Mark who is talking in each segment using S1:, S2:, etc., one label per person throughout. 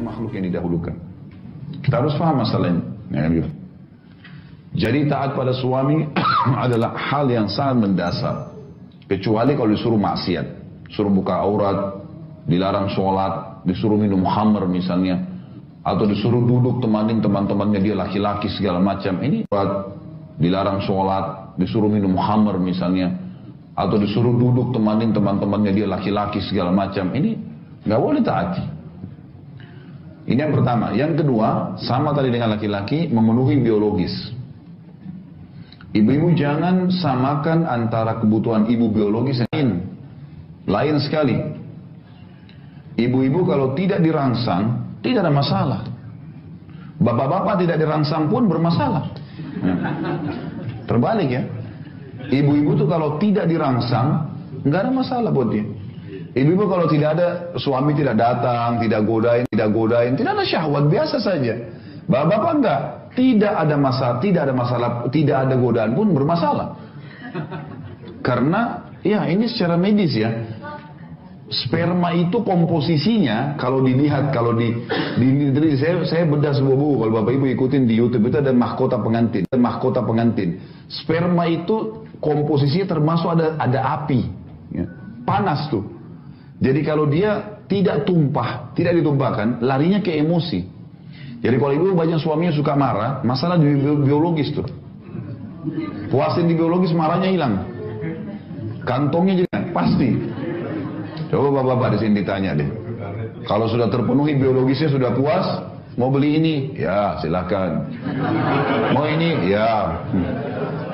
S1: makhluk yang didahulukan. Kita harus paham masalah ini. Jadi taat pada suami adalah hal yang sangat mendasar. Kecuali kalau disuruh maksiat, suruh buka aurat, dilarang sholat, disuruh minum khamr misalnya, atau disuruh duduk temanin teman-temannya dia laki-laki segala macam. Ini dilarang sholat, disuruh minum khamr misalnya, atau disuruh duduk temanin teman-temannya dia laki-laki segala macam. Ini nggak boleh taati. Ini yang pertama. Yang kedua, sama tadi dengan laki-laki, memenuhi biologis. Ibu-ibu jangan samakan antara kebutuhan ibu biologis yang lain sekali. Ibu-ibu kalau tidak dirangsang, tidak ada masalah. Bapak-bapak tidak dirangsang pun bermasalah. Terbalik ya. Ibu-ibu tuh kalau tidak dirangsang, nggak ada masalah buat dia. Ibu-ibu kalau tidak ada, suami tidak datang, tidak godain, tidak ada syahwat, biasa saja. Bapak-bapak enggak. Tidak ada masalah, tidak ada godaan pun bermasalah. Karena, ya ini secara medis ya, sperma itu komposisinya, kalau dilihat, saya bedah sebuah buku, kalau bapak ibu ikutin di YouTube, itu ada mahkota pengantin. Sperma itu komposisinya termasuk ada api, ya. Panas tuh. Jadi kalau dia tidak ditumpahkan, larinya ke emosi. Jadi kalau ibu banyak suaminya suka marah, masalah di biologis tuh. Puasin di biologis, marahnya hilang. Kantongnya jadi pasti. Coba bapak-bapak di sini ditanya deh. Kalau sudah terpenuhi biologisnya, sudah puas, mau beli ini, ya silakan. Mau ini, ya.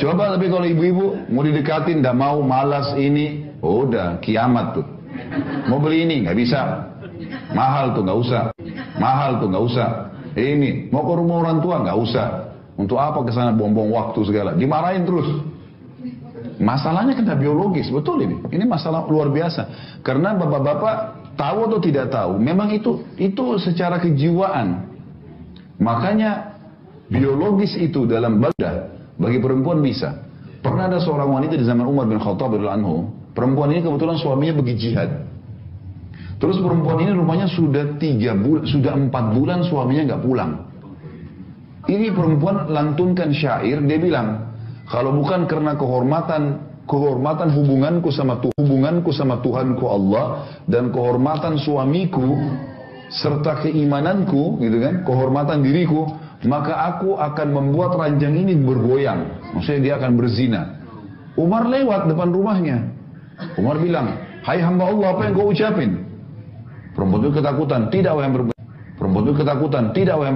S1: Coba tapi kalau ibu-ibu mau didekatin, nggak mau, malas ini, udah kiamat tuh. Mau beli ini, nggak bisa. Mahal tuh, nggak usah. Ini mau ke rumah orang tua, nggak usah. Untuk apa ke sana buang-buang waktu segala? Dimarahin terus. Masalahnya kena biologis, betul ini. Ini masalah luar biasa. Karena bapak-bapak tahu atau tidak tahu, memang itu secara kejiwaan. Makanya biologis itu dalam bagi perempuan bisa. Pernah ada seorang wanita di zaman Umar bin Khattab radhiyallahu anhu. Perempuan ini kebetulan suaminya pergi jihad. Terus perempuan ini rumahnya sudah 4 bulan suaminya nggak pulang. Ini perempuan lantunkan syair, dia bilang, kalau bukan karena kehormatan hubunganku sama Tuhanku Allah dan kehormatan suamiku serta keimananku, gitu kan, kehormatan diriku, maka aku akan membuat ranjang ini bergoyang. Maksudnya dia akan berzina. Umar lewat depan rumahnya. Umar bilang, hai hamba Allah, apa yang kau ucapin? Perempuan itu ketakutan, tidak wahai yang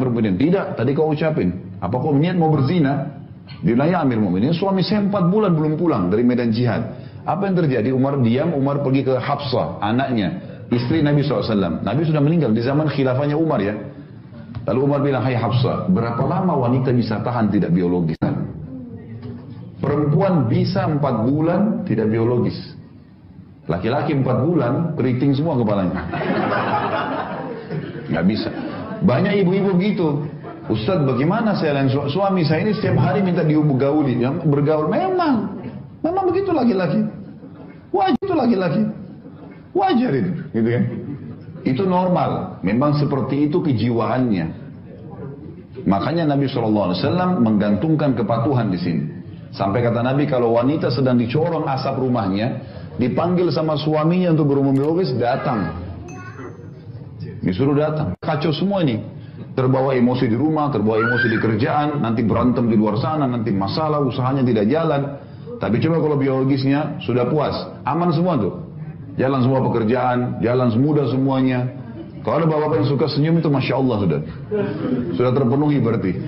S1: berbuat. Tidak, tadi kau ucapin. Apa kau niat mau berzina? Dia nanya Amir Mu'minin, suami saya 4 bulan belum pulang dari medan jihad. Apa yang terjadi? Umar diam, Umar pergi ke Hafsah, anaknya, istri Nabi SAW. Nabi sudah meninggal di zaman khilafahnya Umar ya. Lalu Umar bilang, hai Hafsah, berapa lama wanita bisa tahan tidak biologis? Perempuan bisa 4 bulan tidak biologis. Laki-laki 4 bulan, keriting semua kepalanya. Nggak bisa. Banyak ibu-ibu begitu. Ustaz, bagaimana saya dan suami saya ini setiap hari minta digauli, bergaul. Memang begitu laki-laki. Wajar itu, gitu kan? Itu normal. Memang seperti itu kejiwaannya. Makanya Nabi SAW menggantungkan kepatuhan di sini. Sampai kata Nabi, kalau wanita sedang dicorong asap rumahnya, dipanggil sama suaminya untuk berhubungan biologis, datang. Disuruh datang. Kacau semua ini. Terbawa emosi di rumah, terbawa emosi di kerjaan, nanti berantem di luar sana, nanti masalah, usahanya tidak jalan. Tapi coba kalau biologisnya sudah puas, aman semua tuh. Jalan semua pekerjaan, jalan semudah semuanya. Kalau ada bapak-bapak yang suka senyum itu Masya Allah sudah terpenuhi berarti.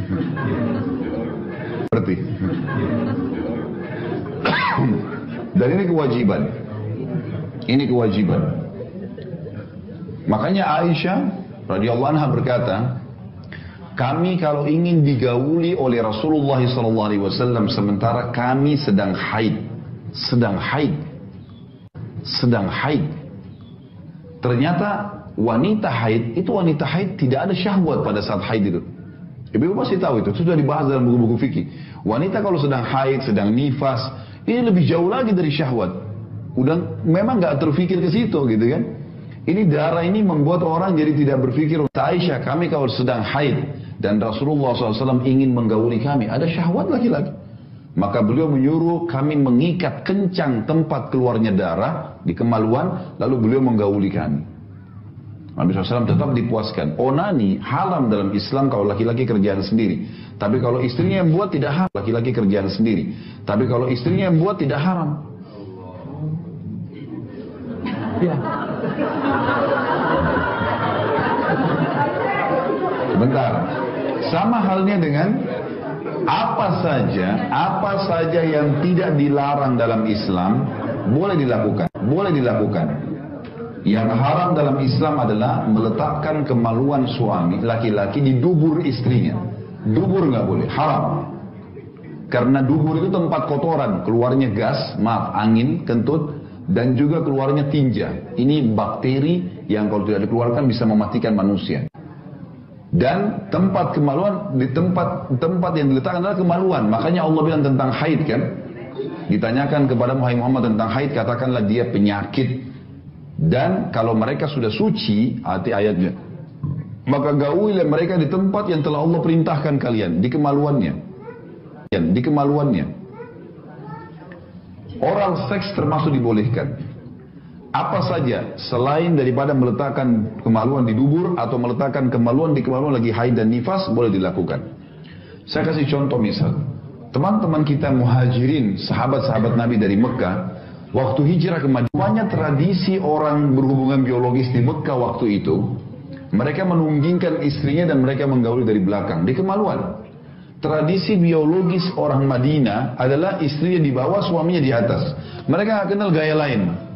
S1: Dan ini kewajiban. Makanya Aisyah radhiyallahu anha berkata, kami kalau ingin digauli oleh Rasulullah SAW sementara kami sedang haid. Ternyata wanita haid tidak ada syahwat pada saat haid itu. Ibu pasti tahu itu sudah dibahas dalam buku-buku fikih. Wanita kalau sedang haid, sedang nifas, ini lebih jauh lagi dari syahwat. Udah memang nggak terfikir ke situ gitu kan. Ini darah ini membuat orang jadi tidak berpikir. Aisyah, kami kalau sedang haid dan Rasulullah SAW ingin menggauli kami, ada syahwat laki-laki. Maka beliau menyuruh kami mengikat kencang tempat keluarnya darah di kemaluan, lalu beliau menggauli kami. Nabi SAW tetap dipuaskan. Onani haram dalam Islam kalau laki-laki kerjaan sendiri. Tapi kalau istrinya yang buat tidak haram. Laki-laki kerjaan sendiri. Tapi kalau istrinya yang buat tidak haram. Ya. Bentar. Sama halnya dengan apa saja yang tidak dilarang dalam Islam boleh dilakukan. Boleh dilakukan. Yang haram dalam Islam adalah meletakkan kemaluan suami laki-laki di dubur istrinya. Dubur nggak boleh, haram. Karena dubur itu tempat kotoran, keluarnya gas, angin, kentut, dan juga keluarnya tinja. Ini bakteri yang kalau tidak dikeluarkan bisa mematikan manusia. Dan tempat kemaluan, di tempat yang diletakkan adalah kemaluan. Makanya Allah bilang tentang haid kan. Ditanyakan kepada Muhammad tentang haid, katakanlah dia penyakit. Dan kalau mereka sudah suci, arti ayatnya, maka gaulilah mereka di tempat yang telah Allah perintahkan kalian, di kemaluannya. Di kemaluannya. Oral seks termasuk dibolehkan. Apa saja selain daripada meletakkan kemaluan di dubur atau meletakkan kemaluan di kemaluan lagi haid dan nifas boleh dilakukan. Saya kasih contoh misal. Teman-teman kita muhajirin, sahabat-sahabat Nabi dari Mekah, waktu hijrah ke Madinah, banyak tradisi orang berhubungan biologis di Mekah waktu itu. Mereka menunggingkan istrinya dan mereka menggauli dari belakang, di kemaluan. Tradisi biologis orang Madinah adalah istrinya di bawah, suaminya di atas. Mereka nggak kenal gaya lain.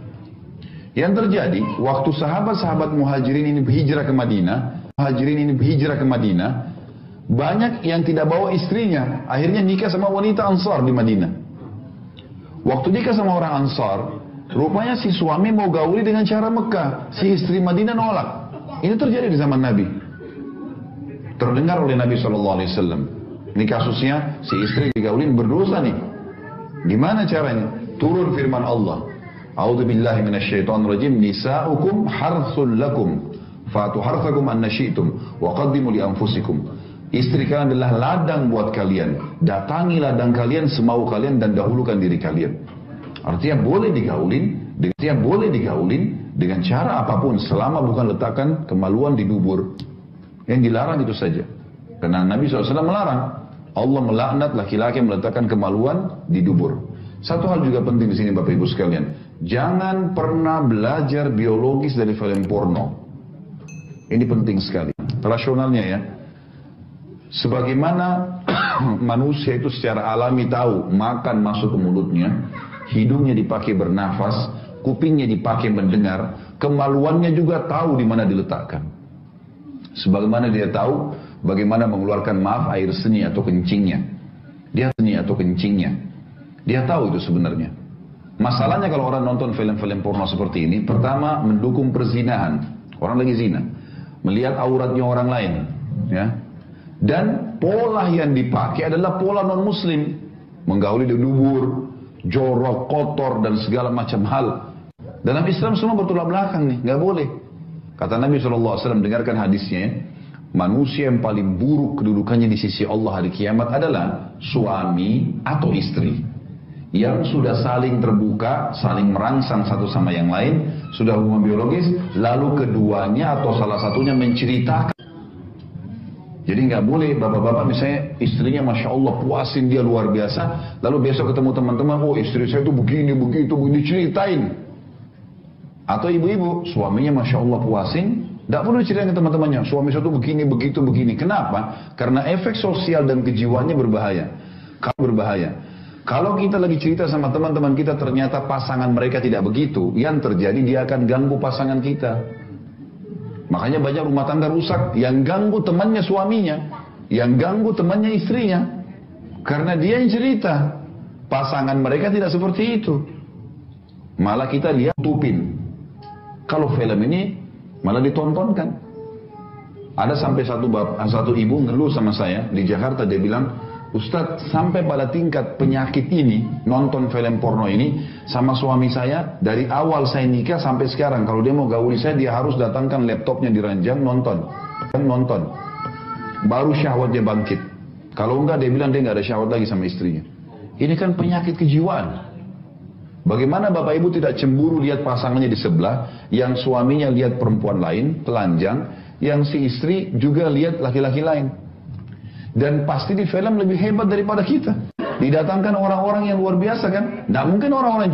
S1: Yang terjadi, waktu sahabat-sahabat muhajirin ini berhijrah ke Madinah, banyak yang tidak bawa istrinya. Akhirnya nikah sama wanita Ansar di Madinah. Waktu nikah sama orang Ansar, rupanya si suami mau gauli dengan cara Mekah. Si istri Madinah nolak. Ini terjadi di zaman Nabi. Terdengar oleh Nabi SAW. Ini kasusnya, si istri digaulin berdosa nih. Gimana caranya? Turun firman Allah. A'udzubillahi minasyaitonirrajim. Nisa'ukum harthul lakum. Fatu harthakum anna syi'tum. Wa qaddimu li anfusikum. Istri kalian adalah ladang buat kalian. Datangi ladang kalian semau kalian dan dahulukan diri kalian. Artinya boleh digaulin dengan cara apapun selama bukan letakkan kemaluan di dubur. Yang dilarang itu saja. Karena Nabi SAW melarang. Allah melaknat laki-laki yang meletakkan kemaluan di dubur. Satu hal juga penting di sini Bapak Ibu sekalian. Jangan pernah belajar biologis dari film porno. Ini penting sekali. Rasionalnya ya. Sebagaimana manusia itu secara alami tahu makan masuk ke mulutnya, hidungnya dipakai bernafas, kupingnya dipakai mendengar, kemaluannya juga tahu di mana diletakkan. Sebagaimana dia tahu bagaimana mengeluarkan air seni atau kencingnya. Dia tahu itu sebenarnya. Masalahnya kalau orang nonton film-film porno seperti ini, pertama mendukung perzinahan. Orang lagi zina, melihat auratnya orang lain, ya. Dan pola yang dipakai adalah pola non-muslim. Menggauli di dubur, jorok, kotor, dan segala macam hal. Dalam Islam semua bertolak belakang nih, nggak boleh. Kata Nabi SAW, dengarkan hadisnya. Manusia yang paling buruk kedudukannya di sisi Allah hari kiamat adalah suami atau istri. Yang sudah saling terbuka, saling merangsang satu sama yang lain, sudah hubungan biologis, lalu keduanya atau salah satunya menceritakan. Jadi nggak boleh bapak-bapak misalnya istrinya Masya Allah puasin dia luar biasa, lalu besok ketemu teman-teman, oh istri saya itu begini, begitu, diceritain. Atau ibu-ibu, suaminya Masya Allah puasin, nggak perlu diceritain ke teman-temannya, suami saya itu begini, begitu, begini. Kenapa? Karena efek sosial dan kejiwaannya berbahaya. Kalau kita lagi cerita sama teman-teman kita ternyata pasangan mereka tidak begitu, yang terjadi dia akan ganggu pasangan kita. Makanya banyak rumah tangga rusak, yang ganggu temannya suaminya, yang ganggu temannya istrinya. Karena dia yang cerita, pasangan mereka tidak seperti itu. Malah kita lihat tutupin. Kalau film ini malah ditontonkan. Ada sampai satu ibu ngeluh sama saya di Jakarta, dia bilang, Ustadz, sampai pada tingkat penyakit ini, nonton film porno ini, sama suami saya, dari awal saya nikah sampai sekarang, kalau dia mau gauli saya, dia harus datangkan laptopnya di ranjang, nonton. Baru syahwatnya bangkit. Kalau enggak, dia bilang dia nggak ada syahwat lagi sama istrinya. Ini kan penyakit kejiwaan. Bagaimana Bapak Ibu tidak cemburu lihat pasangannya di sebelah, yang suaminya lihat perempuan lain, telanjang, yang si istri juga lihat laki-laki lain. Dan pasti di film lebih hebat daripada kita. Didatangkan orang-orang yang luar biasa kan. Tidak mungkin orang-orang